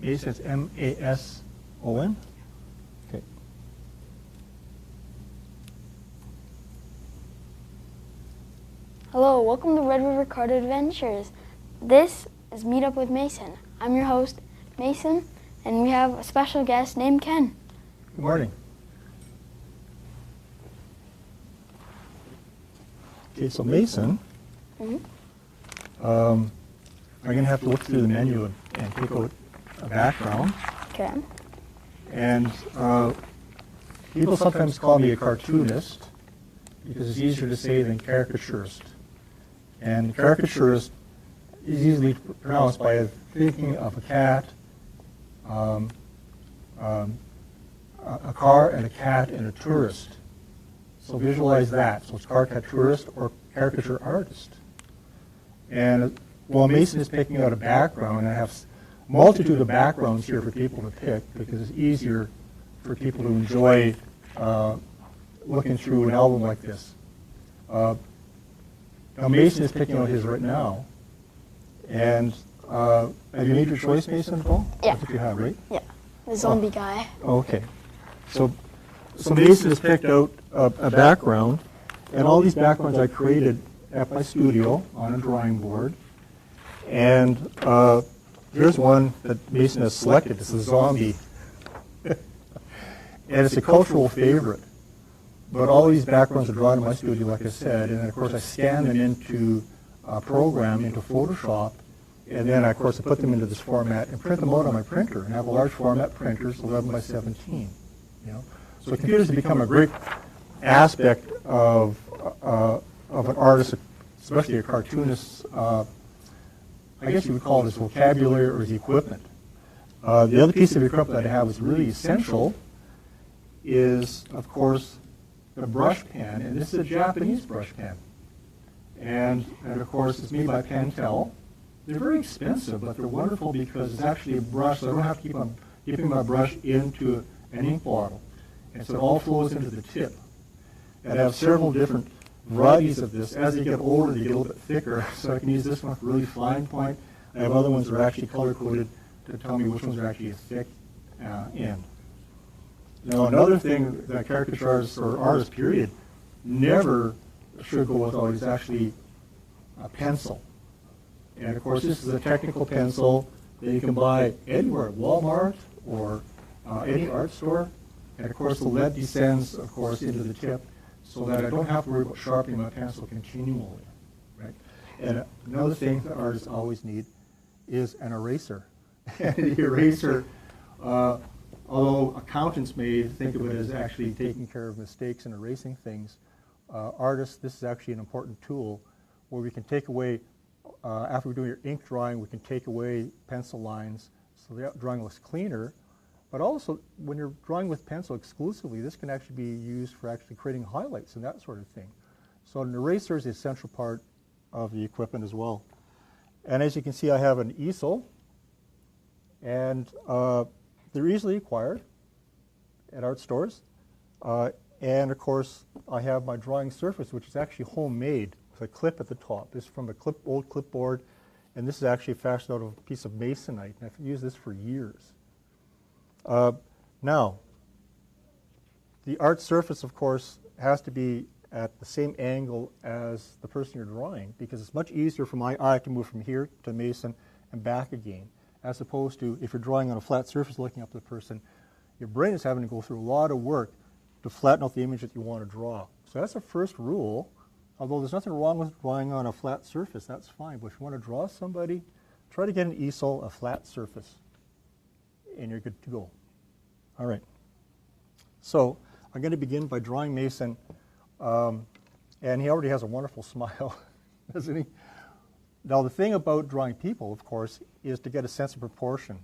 Mason, it's M-A-S-O-N? Okay. Hello, welcome to Red River Kart Adventures. This is Meet Up with Mason. I'm your host, Mason, and we have a special guest named Ken. Good morning. Okay, so Mason, I'm going to have to look through the menu and pick out a background. Okay. And people sometimes call me a cartoonist because it's easier to say than caricaturist. And caricaturist is easily pronounced by thinking of a cat, a car and a cat and a tourist. So visualize that. So it's caricaturist or caricature artist. And while Mason is picking out a background, I have a multitude of backgrounds here for people to pick because it's easier for people to enjoy looking through an album like this. Now Mason is picking out his right now. And have you made your choice, Mason, Paul? Yeah. That's what you have, right? Yeah, the zombie guy. Okay. So Mason has picked out a background, and all these backgrounds I created at my studio on a drawing board. And here's one that Mason has selected. It's a zombie. And it's a cultural favorite. But all these backgrounds are drawn in my studio, like I said, and of course I scan them into a program, into Photoshop, and then of course I put them into this format and print them out on my printer. And I have a large format printer, it's 11 by 17. You know? So computers have become a great aspect of an artist, especially a cartoonist. I guess you would call it his vocabulary or his equipment. The other piece of equipment that I have is really essential is, of course, the brush pen, and this is a Japanese brush pen. And of course, it's made by Pentel. They're very expensive, but they're wonderful because it's actually a brush, so I don't have to keep on dipping my brush into an ink bottle. And so it all flows into the tip. And I have several different varieties of this. As they get older, they get a little bit thicker, so I can use this one for really fine point. I have other ones that are actually color-coded to tell me which ones are actually a thick end. Now, another thing that caricature artists or artists, period, never should go without is actually a pencil. And of course, this is a technical pencil that you can buy anywhere, at Walmart or any art store. And of course, the lead descends, of course, into the tip so that I don't have to worry about sharpening my pencil continually, right? And another thing that artists always need is an eraser. And the eraser, although accountants may think of it as actually taking care of mistakes and erasing things, artists, this is actually an important tool where we can take away, after we're doing your ink drawing, we can take away pencil lines so the drawing looks cleaner. But also, when you're drawing with pencil exclusively, this can actually be used for actually creating highlights and that sort of thing. So an eraser is the essential part of the equipment as well. And as you can see, I have an easel, and they're easily acquired at art stores. And of course, I have my drawing surface, which is actually homemade with a clip at the top. This is from a old clipboard, and this is actually fashioned out of a piece of masonite, and I've used this for years. Now, the art surface, of course, has to be at the same angle as the person you're drawing, because it's much easier for my eye to move from here to Mason and back again, as opposed to if you're drawing on a flat surface looking up at the person, your brain is having to go through a lot of work to flatten out the image that you want to draw. So that's the first rule. Although there's nothing wrong with drawing on a flat surface, that's fine. But if you want to draw somebody, try to get an easel, a flat surface, and you're good to go. All right. So I'm going to begin by drawing Mason, and he already has a wonderful smile, doesn't he? Now the thing about drawing people, of course, is to get a sense of proportion.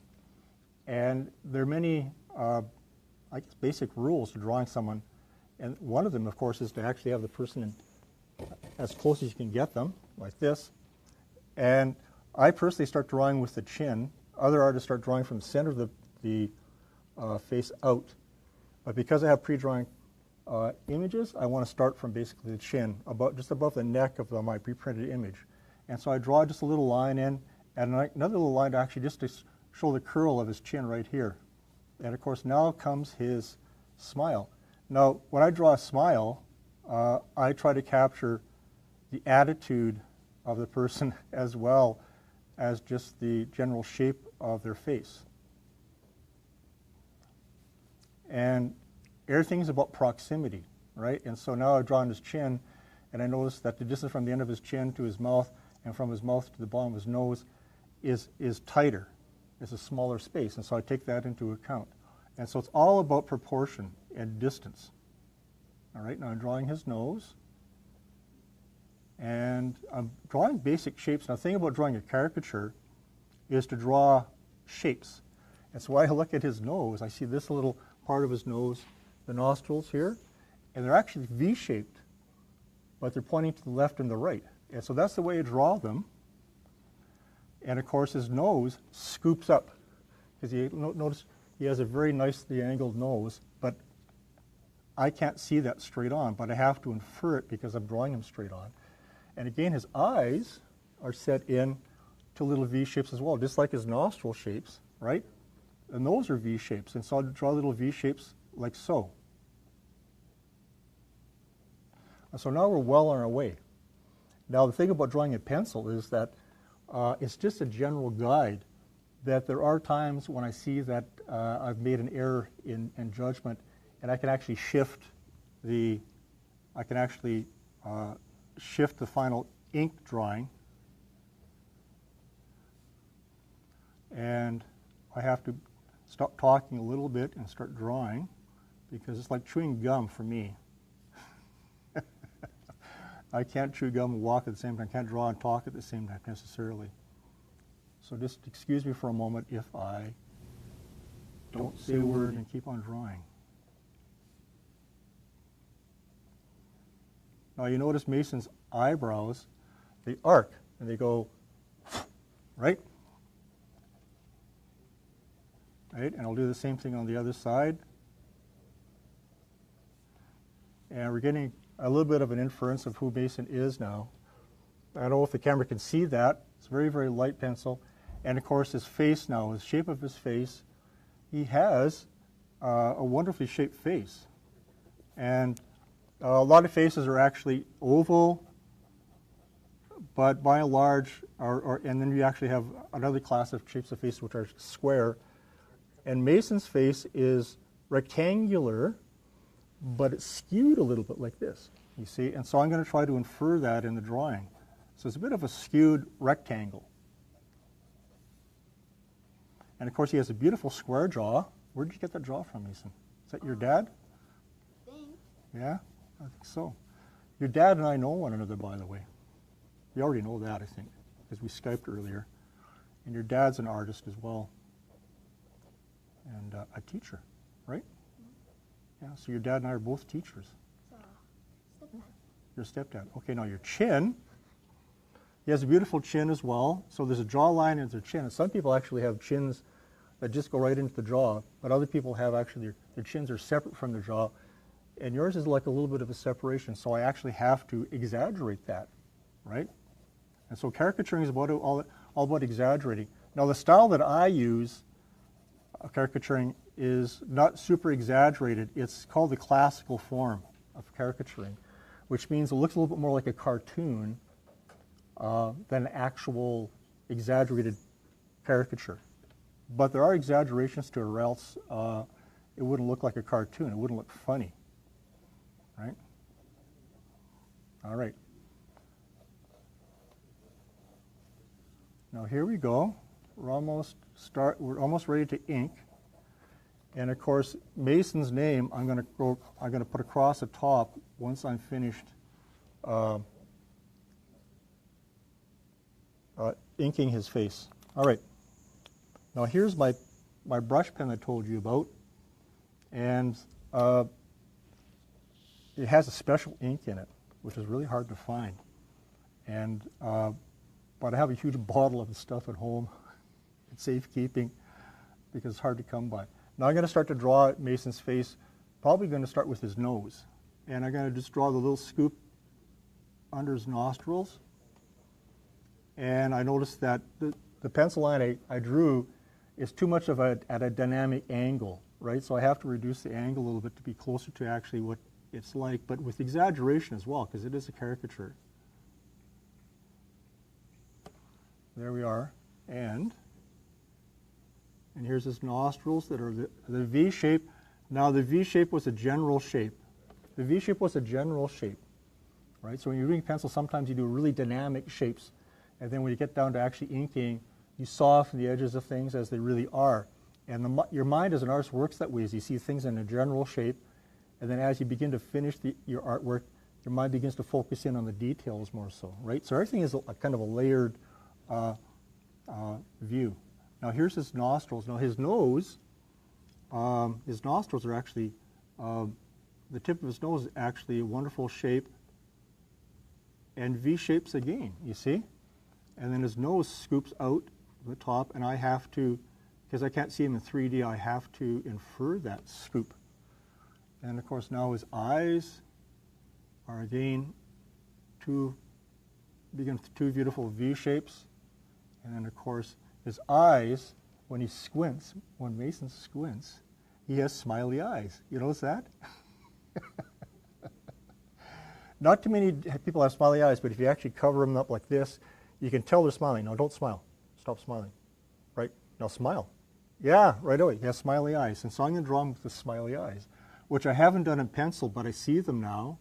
And there are many, I guess, basic rules to drawing someone. And one of them, of course, is to actually have the person in as close as you can get them, like this. And I personally start drawing with the chin. Other artists start drawing from the center of the face out. But because I have pre-drawing images, I want to start from basically the chin, just above the neck of my pre-printed image. And so I draw just a little line in, and another little line actually just to show the curl of his chin right here. And of course now comes his smile. Now when I draw a smile, I try to capture the attitude of the person as well as just the general shape of their face. And everything's about proximity, right? And so now I've drawn his chin, and I notice that the distance from the end of his chin to his mouth and from his mouth to the bottom of his nose is tighter. It's a smaller space, and so I take that into account. And so it's all about proportion and distance. All right, now I'm drawing his nose, and I'm drawing basic shapes. Now the thing about drawing a caricature is to draw shapes. And so when I look at his nose, I see this little part of his nose, the nostrils here, and they're actually V-shaped, but they're pointing to the left and the right. And so that's the way I draw them. And of course his nose scoops up, because you notice he has a very nicely angled nose, but I can't see that straight on, but I have to infer it because I'm drawing him straight on. And again, his eyes are set in to little V shapes as well, just like his nostril shapes, right? And those are V shapes, and so I'll draw little V shapes like so. And so now we're well on our way. Now the thing about drawing in pencil is that it's just a general guide, that there are times when I see that I've made an error in judgment, and I can actually shift the final ink drawing, and I have to stop talking a little bit and start drawing, because it's like chewing gum for me. I can't chew gum and walk at the same time. I can't draw and talk at the same time necessarily. So just excuse me for a moment if I don't say a word and keep on drawing. Now you notice Mason's eyebrows, they arc and they go, right? Right? And I'll do the same thing on the other side. And we're getting a little bit of an inference of who Mason is now. I don't know if the camera can see that. It's very, very light pencil. And of course his face now, the shape of his face, he has a wonderfully shaped face. And a lot of faces are actually oval, but by and large, and then you actually have another class of shapes of face which are square. And Mason's face is rectangular, but it's skewed a little bit like this, you see? And so I'm going to try to infer that in the drawing. So it's a bit of a skewed rectangle. And of course he has a beautiful square jaw. Where did you get that jaw from, Mason? Is that your dad? I think. Yeah, I think so. Your dad and I know one another, by the way. You already know that, I think, because we Skyped earlier. And your dad's an artist as well. And a teacher, right? Yeah, so your dad and I are both teachers. So, stepdad. Your stepdad. Okay, now your chin. He has a beautiful chin as well. So there's a jawline and there's a chin. And some people actually have chins that just go right into the jaw, but other people have actually, their chins are separate from the jaw. And yours is like a little bit of a separation, so I actually have to exaggerate that, right? And so caricaturing is about all about exaggerating. Now the style that I use, caricaturing, is not super exaggerated. It's called the classical form of caricaturing, which means it looks a little bit more like a cartoon than an actual exaggerated caricature. But there are exaggerations to it, or else it wouldn't look like a cartoon. It wouldn't look funny, right? All right. Now here we go. We're almost ready to ink. And of course, Mason's name, I'm going to put across the top once I'm finished inking his face. All right. Now here's my brush pen I told you about, and it has a special ink in it, which is really hard to find. And but I have a huge bottle of the stuff at home. It's safekeeping because it's hard to come by. Now I'm going to start to draw Mason's face. Probably going to start with his nose, and I'm going to just draw the little scoop under his nostrils. And I noticed that the pencil line I drew it's too much of at a dynamic angle, right? So I have to reduce the angle a little bit to be closer to actually what it's like, but with exaggeration as well, because it is a caricature. There we are. And here's his nostrils that are the V shape. Now the V shape was a general shape. The V shape was a general shape, right? So when you're doing pencil, sometimes you do really dynamic shapes. And then when you get down to actually inking, you soften the edges of things as they really are. And your mind as an artist works that way, as you see things in a general shape. And then as you begin to finish your artwork, your mind begins to focus in on the details more so, right? So everything is a kind of a layered view. Now here's his nostrils. Now his nose, his nostrils are actually, the tip of his nose is actually a wonderful shape and V shapes again, you see? And then his nose scoops out the top, and I have to, because I can't see him in 3D, I have to infer that scoop. And of course now his eyes are again two beautiful V shapes. And then of course his eyes, when he squints, when Mason squints, he has smiley eyes. You notice that? Not too many people have smiley eyes, but if you actually cover them up like this, you can tell they're smiling. No, don't smile. Stop smiling. Right? Now smile. Yeah, right away. He has smiley eyes. And so I'm going to draw him with the smiley eyes, which I haven't done in pencil, but I see them now.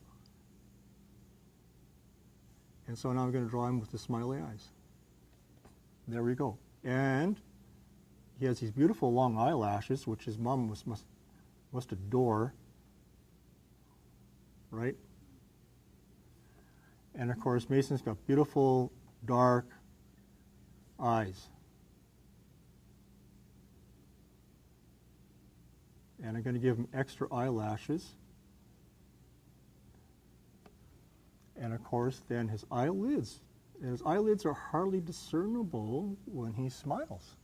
And so now I'm going to draw him with the smiley eyes. There we go. And he has these beautiful long eyelashes, which his mom must adore. Right? And of course, Mason's got beautiful, dark eyes. And I'm going to give him extra eyelashes. And of course, then his eyelids. And his eyelids are hardly discernible when he smiles.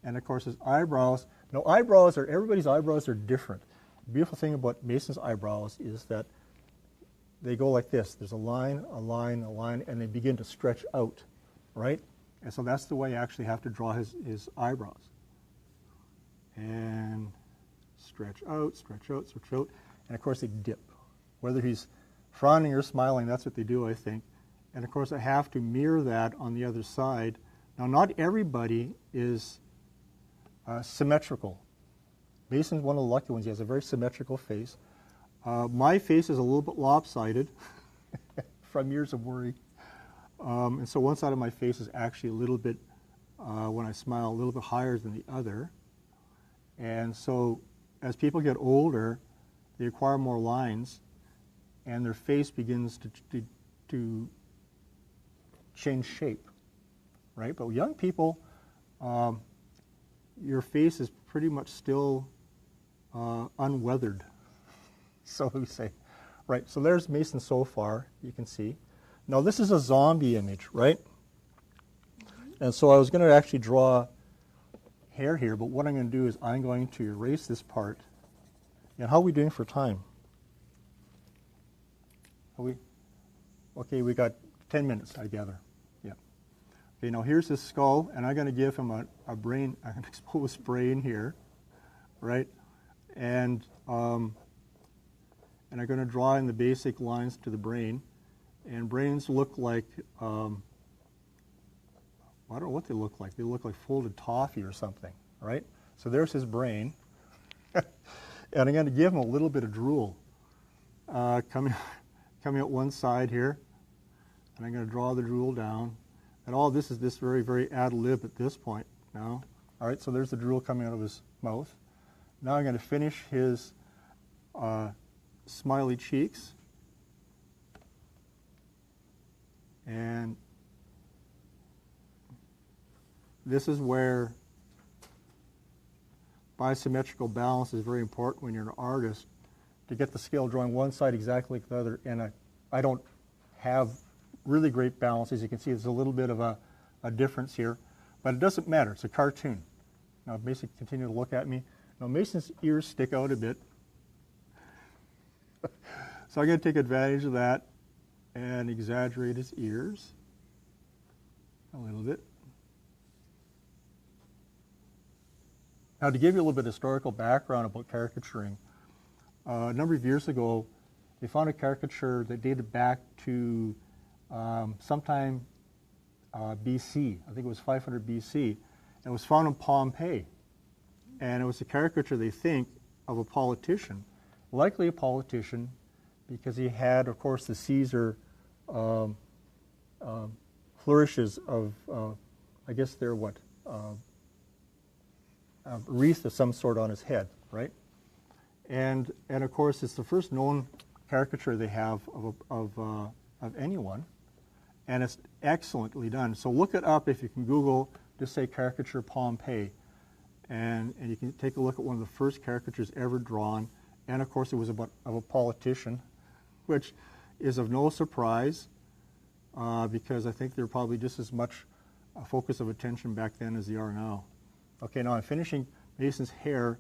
And of course, his eyebrows. Now, everybody's eyebrows are different. The beautiful thing about Mason's eyebrows is that they go like this. There's a line, a line, a line, and they begin to stretch out, right? And so that's the way you actually have to draw his eyebrows. And stretch out, stretch out, stretch out. And of course they dip. Whether he's frowning or smiling, that's what they do, I think. And of course I have to mirror that on the other side. Now not everybody is symmetrical. Mason's one of the lucky ones. He has a very symmetrical face. My face is a little bit lopsided from years of worry. And so one side of my face is actually a little bit, when I smile, a little bit higher than the other. And so as people get older, they acquire more lines, and their face begins to change shape, right? But with young people, your face is pretty much still unweathered, so we say. Right, so there's Mason so far, you can see. Now this is a zombie image, right? And so I was going to actually draw hair here, but what I'm going to do is I'm going to erase this part. And how are we doing for time? Okay, we got 10 minutes, I gather. Yeah. Okay, now here's his skull, and I'm going to give him a brain, an exposed brain here, right? And I'm going to draw in the basic lines to the brain. And brains look like, I don't know what they look like. They look like folded toffee or something, right? So there's his brain. And I'm going to give him a little bit of drool coming out one side here. And I'm going to draw the drool down. And all this is this very, very ad lib at this point now. All right, so there's the drool coming out of his mouth. Now I'm going to finish his smiley cheeks. And this is where bisymmetrical balance is very important when you're an artist, to get the scale drawing one side exactly like the other. And I don't have really great balance. As you can see, there's a little bit of a difference here, but it doesn't matter. It's a cartoon. Now Mason, continue to look at me. Now Mason's ears stick out a bit. So I'm going to take advantage of that and exaggerate his ears a little bit. Now, to give you a little bit of historical background about caricaturing, a number of years ago, they found a caricature that dated back to sometime BC. I think it was 500 BC. And it was found in Pompeii. And it was a caricature, they think, of a politician, likely a politician, because he had, of course, the Caesar flourishes of, I guess they're what, a wreath of some sort on his head, right? And of course, it's the first known caricature they have of anyone, and it's excellently done. So look it up if you can Google, just say caricature Pompeii, and you can take a look at one of the first caricatures ever drawn. And of course, it was of a politician, which is of no surprise, because I think they're probably just as much a focus of attention back then as they are now. Okay, now I'm finishing Mason's hair.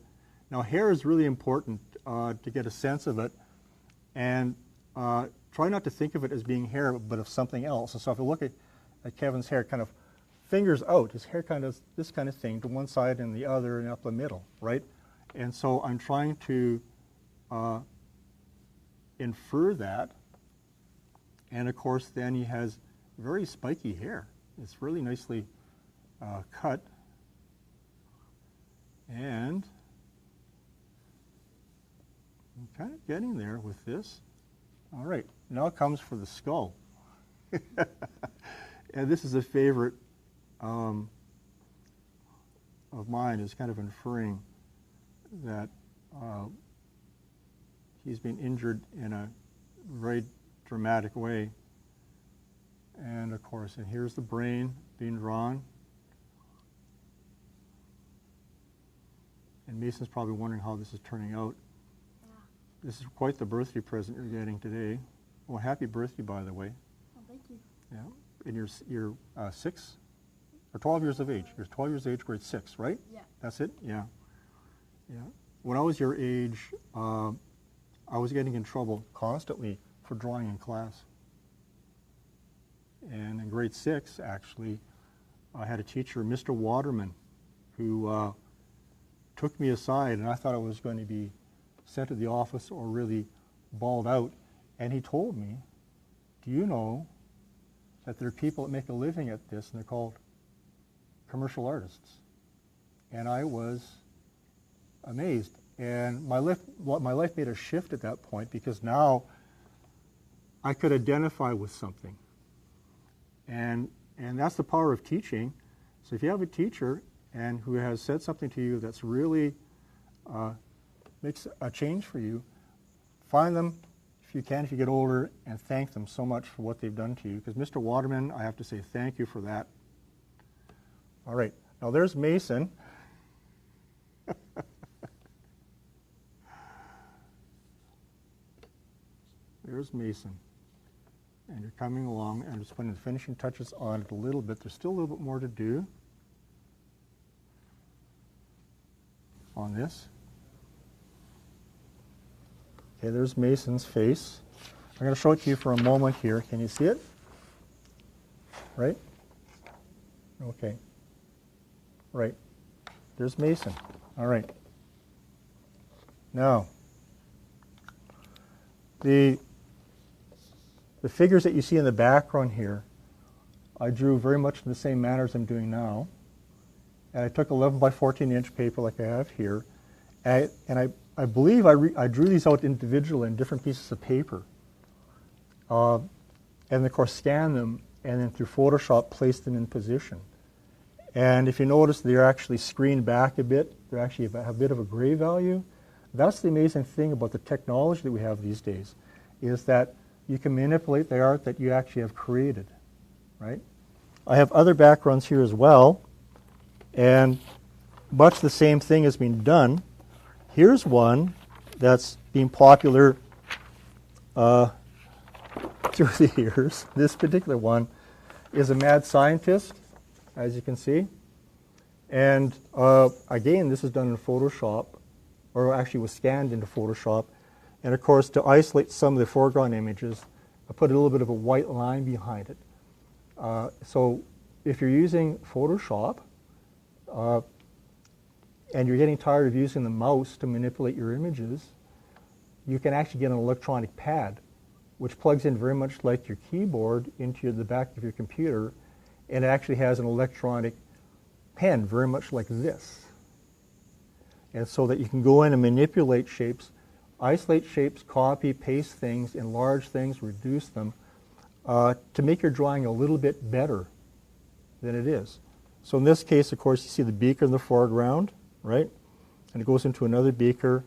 Now, hair is really important to get a sense of it, and try not to think of it as being hair, but of something else. And so if you look at Kevin's hair, kind of fingers out, his hair kind of this kind of thing to one side and the other and up the middle, right? And so I'm trying to infer that. And of course, then he has very spiky hair. It's really nicely cut. And I'm kind of getting there with this. All right, now it comes for the skull. And this is a favorite of mine, is kind of inferring that he's been injured in a very dramatic way. And of course, and here's the brain being drawn. And Mason's probably wondering how this is turning out. Yeah. This is quite the birthday present you're getting today. Well, happy birthday, by the way. Oh, thank you. Yeah, and you're 6 or 12 years of age. You're 12 years of age, grade 6, right? Yeah. That's it? Yeah. Yeah. When I was your age, I was getting in trouble constantly for drawing in class. And in grade 6, actually, I had a teacher, Mr. Waterman, who took me aside, and I thought I was going to be sent to the office or really bawled out. And he told me, do you know that there are people that make a living at this, and they're called commercial artists? And I was amazed. And my life made a shift at that point, because now I could identify with something. And that's the power of teaching. So if you have a teacher and who has said something to you that's really makes a change for you, find them if you can, if you get older, and thank them so much for what they've done to you. Because Mr. Waterman, I have to say thank you for that. All right, now there's Mason. There's Mason. And you're coming along, and I'm just putting the finishing touches on it a little bit. There's still a little bit more to do on this. Okay, there's Mason's face. I'm going to show it to you for a moment here. Can you see it? Right? Okay. Right. There's Mason. All right. Now, the figures that you see in the background here, I drew very much in the same manner as I'm doing now. And I took 11 by 14 inch paper like I have here. And I believe I drew these out individually in different pieces of paper. And of course scanned them, and then through Photoshop placed them in position. And if you notice, they're actually screened back a bit. They actually have a bit of a gray value. That's the amazing thing about the technology that we have these days, is that you can manipulate the art that you actually have created, right? I have other backgrounds here as well, and much the same thing has been done. Here's one that's been popular through the years. This particular one is a mad scientist, as you can see. And again, this is done in Photoshop, or actually was scanned into Photoshop. And of course, to isolate some of the foreground images, I put a little bit of a white line behind it. So if you're using Photoshop, and you're getting tired of using the mouse to manipulate your images, you can actually get an electronic pad, which plugs in very much like your keyboard into the back of your computer, and it actually has an electronic pen, very much like this. And so that you can go in and manipulate shapes, isolate shapes, copy, paste things, enlarge things, reduce them, to make your drawing a little bit better than it is. So in this case, of course, you see the beaker in the foreground, right? And it goes into another beaker.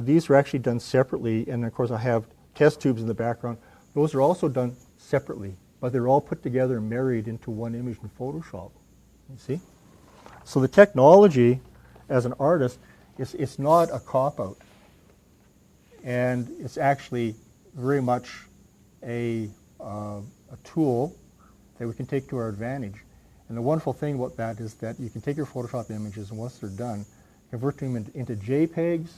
These are actually done separately, and of course I have test tubes in the background. Those are also done separately, but they're all put together and married into one image in Photoshop. You see? So the technology, as an artist, it's not a cop-out. And it's actually very much a tool that we can take to our advantage. And the wonderful thing about that is that you can take your Photoshop images, and once they're done, convert them into JPEGs,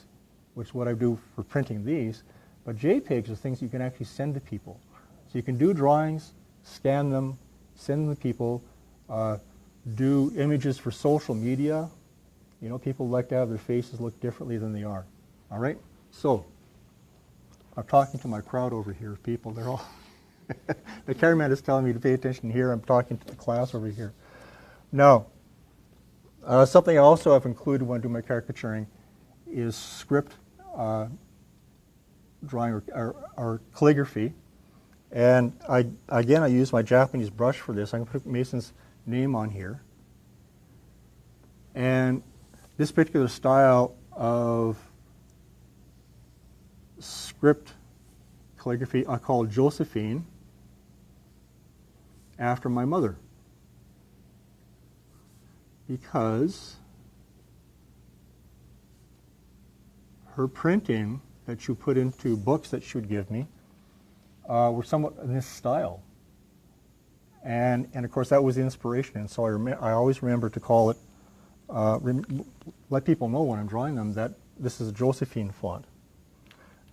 which is what I do for printing these. But JPEGs are things you can actually send to people. So you can do drawings, scan them, send them to people, do images for social media. You know, people like to have their faces look differently than they are. All right? So, I'm talking to my crowd over here, people. They're all, the cameraman is telling me to pay attention here. I'm talking to the class over here. Now, something I also have included when I do my caricaturing is script drawing or calligraphy. And I use my Japanese brush for this. I'm going to put Mason's name on here. And this particular style of script calligraphy I call Josephine, after my mother, because her printing that she put into books that she would give me were somewhat in this style. And of course that was the inspiration, and so I always remember to call it, let people know when I'm drawing them that this is a Josephine font.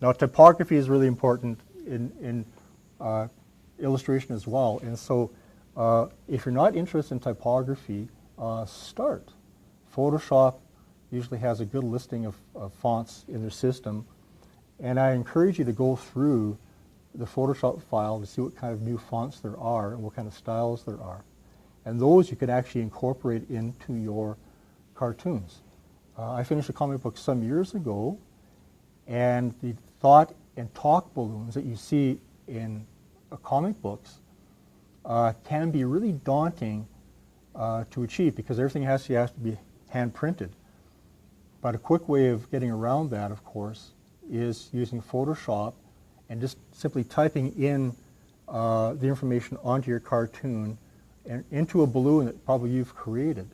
Now typography is really important in illustration as well, and so if you're not interested in typography, start. Photoshop usually has a good listing of fonts in their system, and I encourage you to go through the Photoshop file to see what kind of new fonts there are and what kind of styles there are. And those you can actually incorporate into your cartoons. I finished a comic book some years ago, and the thought and talk balloons that you see in comic books can be really daunting to achieve because everything has to be hand printed. But a quick way of getting around that, of course, is using Photoshop and just simply typing in the information onto your cartoon and into a balloon that probably you've created.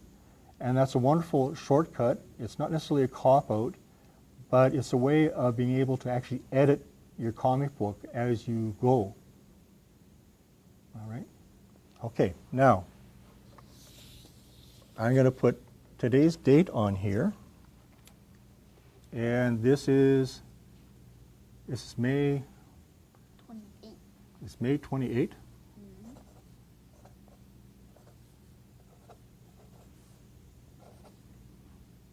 And that's a wonderful shortcut. It's not necessarily a cop-out, but it's a way of being able to actually edit your comic book as you go. All right? Okay, now, I'm going to put today's date on here. And this is May 28. It's May 28.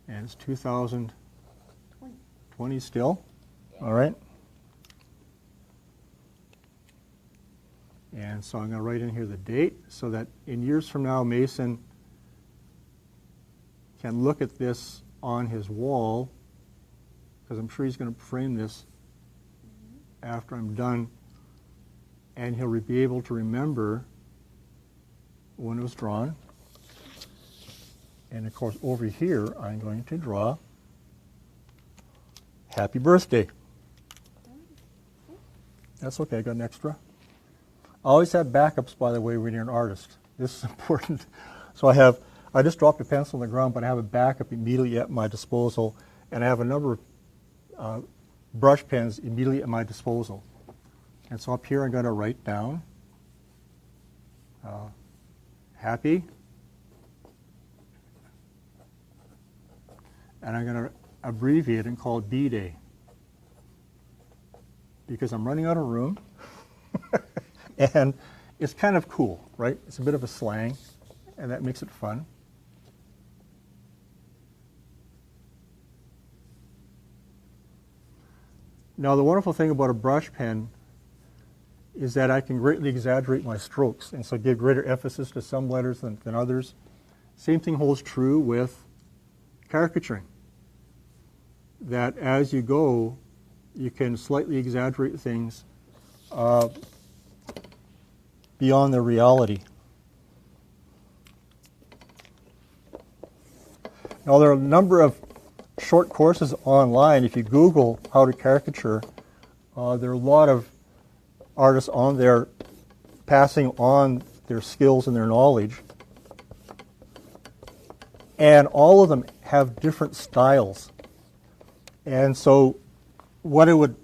And it's 2020 still. Yeah. All right. And so I'm going to write in here the date so that in years from now, Mason can look at this on his wall, because I'm sure he's going to frame this after I'm done, and he'll be able to remember when it was drawn. And of course, over here, I'm going to draw happy birthday. That's okay, I got an extra. Always have backups, by the way, when you're an artist. This is important. So I just dropped a pencil on the ground, but I have a backup immediately at my disposal, and I have a number of brush pens immediately at my disposal. And so up here I'm going to write down happy, and I'm going to abbreviate and call it B-Day, because I'm running out of room, and it's kind of cool, right? It's a bit of a slang, and that makes it fun. Now the wonderful thing about a brush pen is that I can greatly exaggerate my strokes, and so give greater emphasis to some letters than others. Same thing holds true with caricaturing. That as you go, you can slightly exaggerate things beyond their reality. Now there are a number of short courses online. If you Google how to caricature, there are a lot of artists on there passing on their skills and their knowledge. And all of them have different styles. And so what I would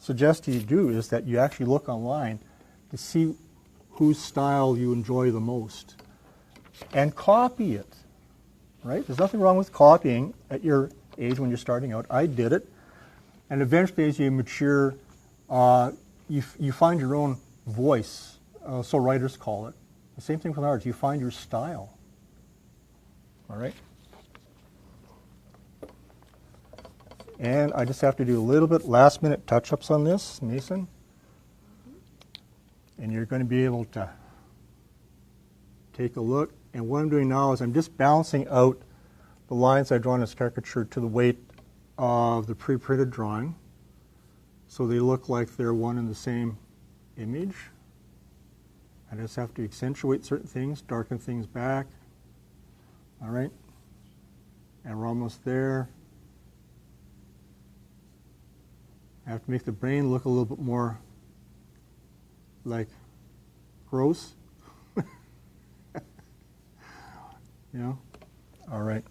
suggest you do is that you actually look online to see whose style you enjoy the most and copy it, right? There's nothing wrong with copying at your age when you're starting out. I did it. And eventually as you mature, you find your own voice, so writers call it. The same thing with art. You find your style. All right? And I just have to do a little bit last-minute touch-ups on this, Mason. And you're going to be able to take a look. And what I'm doing now is I'm just balancing out the lines I draw in this caricature to the weight of the pre-printed drawing, so they look like they're one and the same image. I just have to accentuate certain things, darken things back. All right? And we're almost there. I have to make the brain look a little bit more like gross. You know? All right.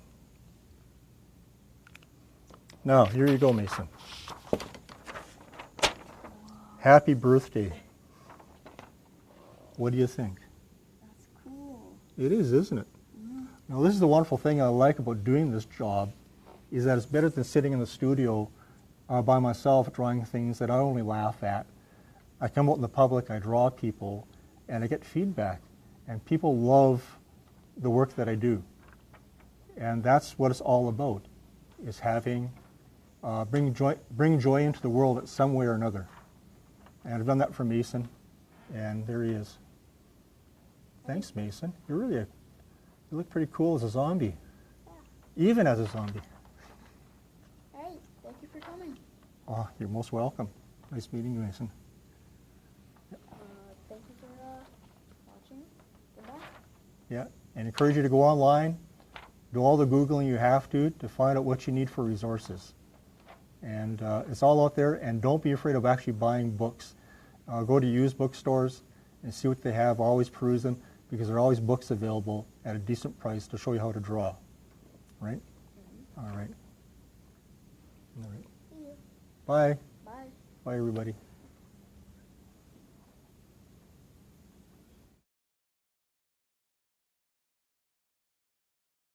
Now, here you go, Mason. Happy birthday. What do you think? That's cool. It is, isn't it? Now, this is the wonderful thing I like about doing this job, is that it's better than sitting in the studio by myself drawing things that I only laugh at. I come out in the public, I draw people, and I get feedback. And people love the work that I do. And that's what it's all about, is having, bring joy into the world in some way or another. And I've done that for Mason, and there he is. Thanks, Mason. You're really you look pretty cool as a zombie. Yeah. Even as a zombie. All right. Thank you for coming. Oh, you're most welcome. Nice meeting you, Mason. Thank you for watching. Goodbye. Yeah, and encourage you to go online, do all the Googling you have to find out what you need for resources. And it's all out there, and don't be afraid of actually buying books. Go to used bookstores and see what they have. Always peruse them, because there are always books available at a decent price to show you how to draw. Right? Mm-hmm. All right. All right. See you. Bye. Bye. Bye, everybody.